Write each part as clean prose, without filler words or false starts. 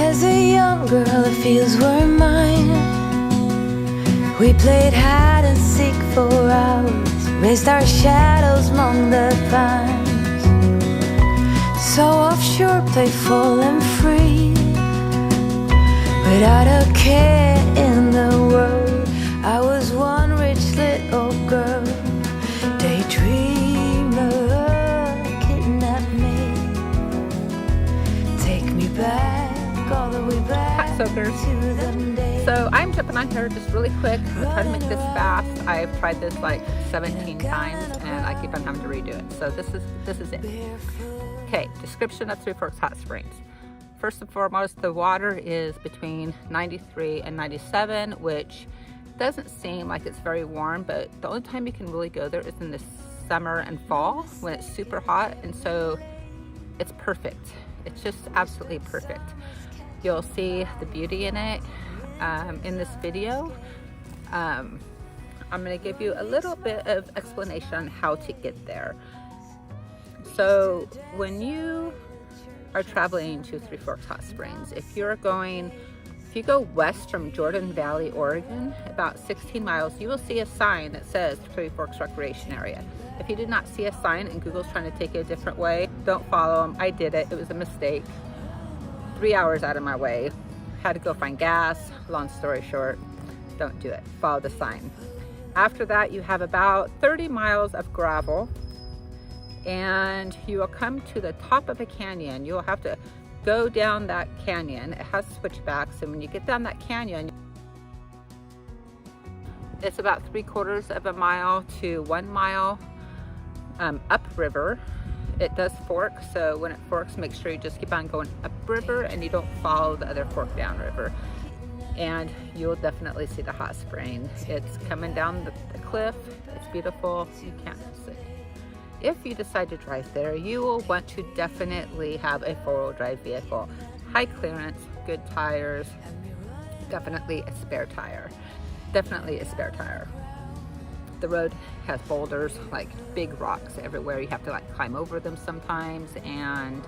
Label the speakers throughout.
Speaker 1: As a young girl, the fields were mine. We played hide and seek for hours, raised our shadows among the pines. So offshore, playful and free, without a care in the world. I was one rich little girl, daydreamer, kidnap me, take me back, all the way back to them days.
Speaker 2: So I'm jumping on here just really quick. I'm gonna try to make this fast. I've tried this like 17 times and I keep on having to redo it. So this is it. Okay, description of Three Forks Hot Springs. First and foremost, the water is between 93 and 97, which doesn't seem like it's very warm, but the only time you can really go there is in the summer and fall when it's super hot, and so it's perfect. It's just absolutely perfect. You'll see the beauty in it in this video. I'm going to give you a little bit of explanation on how to get there. So when you are traveling to Three Forks Hot Springs, if you go west from Jordan Valley, Oregon, about 16 miles, you will see a sign that says Three Forks Recreation Area. If you did not see a sign and Google's trying to take you a different way, don't follow them. I did it. It was a mistake. 3 hours out of my way. Had to go find gas. Long story short, don't do it. Follow the sign. After that, you have about 30 miles of gravel, and you will come to the top of a canyon. You will have to go down that canyon. It has switchbacks, and when you get down that canyon, it's about 3/4 of a mile to 1 mile upriver. It does fork, so when it forks, make sure you just keep on going upriver and you don't follow the other fork downriver. And you'll definitely see the hot spring. It's coming down the cliff. It's beautiful. You can't miss it. If you decide to drive there, you will want to definitely have a 4-wheel drive vehicle. High clearance, good tires, definitely a spare tire. Definitely a spare tire. The road has boulders, like big rocks everywhere. You have to like climb over them sometimes, and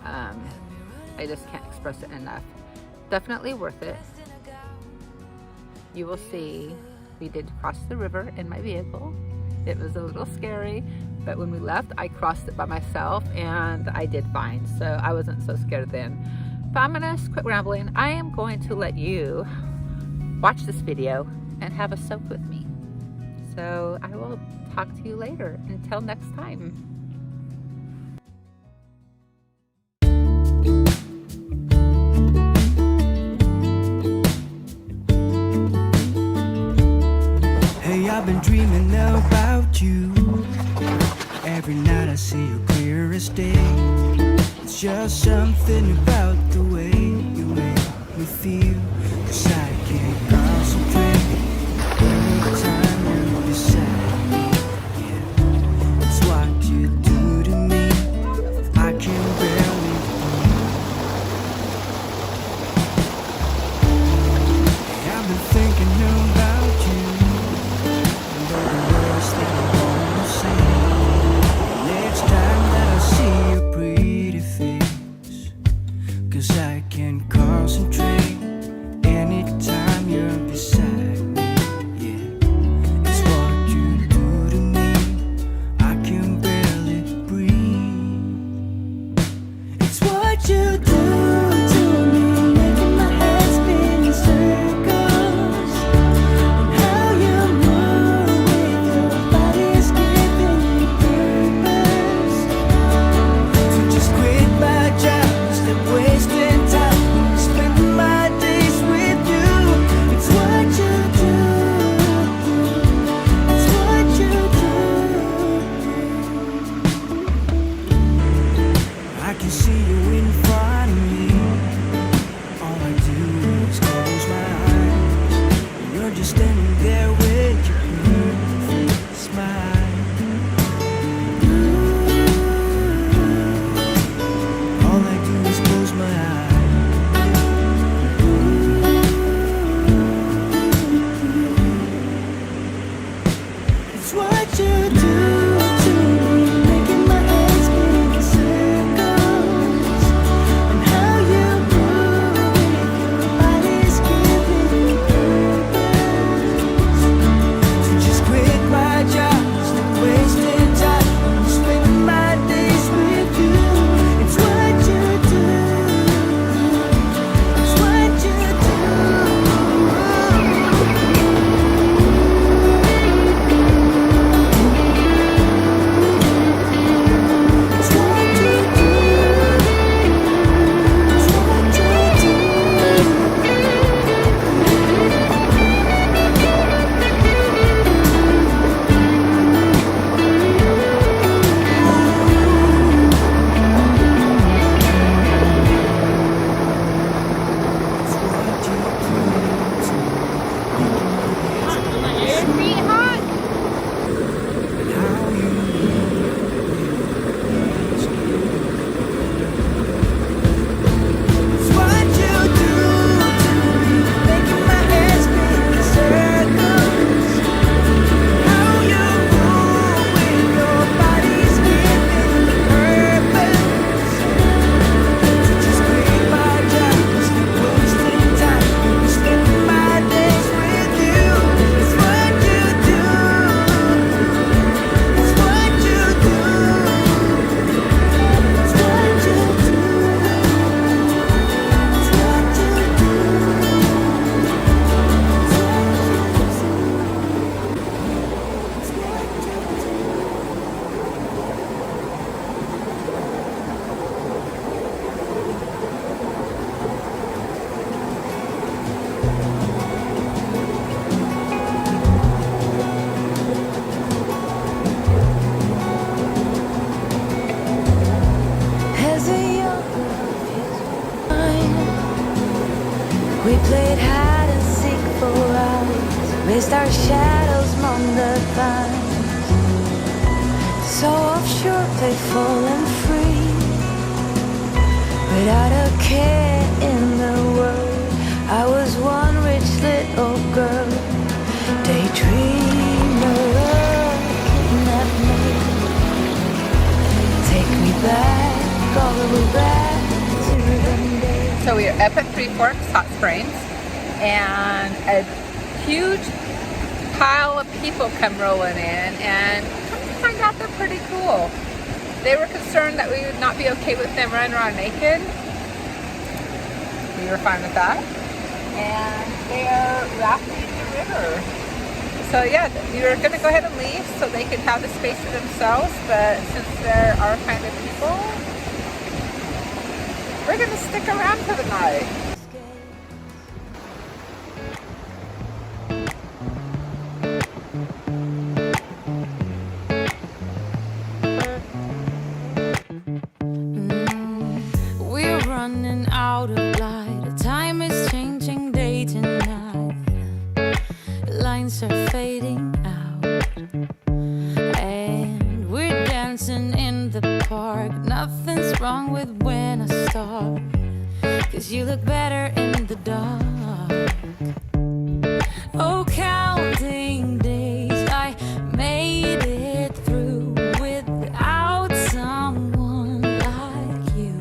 Speaker 2: I just can't express it enough. Definitely worth it. You will see we did cross the river in my vehicle. It was a little scary, but when we left, I crossed it by myself and I did fine. So I wasn't so scared then. But I'm gonna quit rambling. I am going to let you watch this video and have a soak with me. So I will talk to you later. Until next time.
Speaker 3: Hey, I've been dreaming about you. Every night I see you clear as day. It's just something about the way you make me feel. 'Cause I can't concentrate every time you're beside me. Yeah, it's what you do to me. I can barely breathe. Hey, I've been thinking about you and all the words that I wanna say. Next time that I see your pretty face, 'cause I can concentrate anytime you're beside me. Yeah, it's what you do to me. I can barely breathe. It's what you do to me, making my head spin in circles. And how you move with your body's giving me purpose. So just quit my job, stop wasting time, spend my days with you. It's what
Speaker 1: We played hide and seek for hours, raised our shadows among the pines. So offshore, playful and free, without a care in the world. I was one rich little girl, daydreamer, kidnap me, take me back, all the way back to the day.
Speaker 2: So we are up at Three Forks Hot Springs, and a huge pile of people come rolling in, and come to find out they're pretty cool. They were concerned that we would not be okay with them running around naked. We were fine with that. And they are rafting the river. So yeah, we were going to go ahead and leave so they could have the space to themselves, but since they're our kind of people, we're going to stick around for the night.
Speaker 1: We're running out of light. The time is changing day to night. Lines are fading out, and we're dancing in the park. Nothing's wrong with when I start, 'cause you look better in the dark. Oh, counting days, I made it through without someone like you.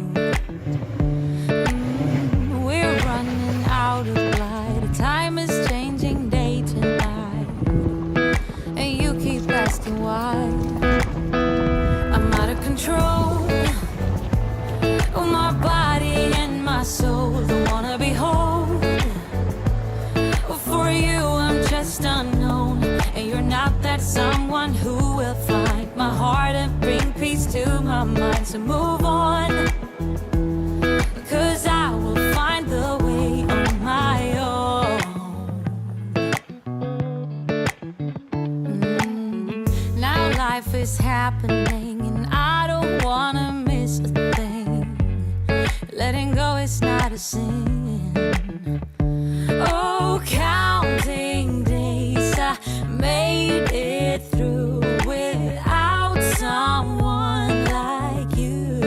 Speaker 1: We're running out of light. The time is changing day to night, and you keep asking why. I'm out of control. Oh, my body and my soul don't wanna be whole. For you, I'm just unknown, and you're not that someone who will find my heart and bring peace to my mind. So move on, 'cause I will find the way on my own. Now life is happening, and I don't wanna miss a thing. Letting go is not a sin. Oh, counting days, I made it through without someone like you.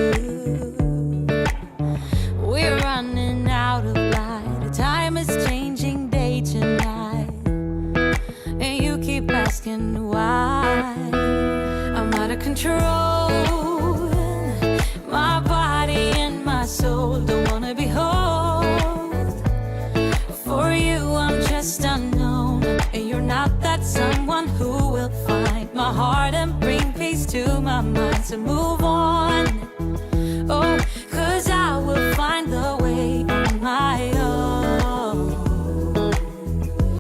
Speaker 1: We're running out of light. The time is changing day to night, and you keep asking why. I'm out of control. My body and my soul don't wanna be whole. For you, I'm just unknown, and you're not that someone who will find my heart and bring peace to my mind. So move on.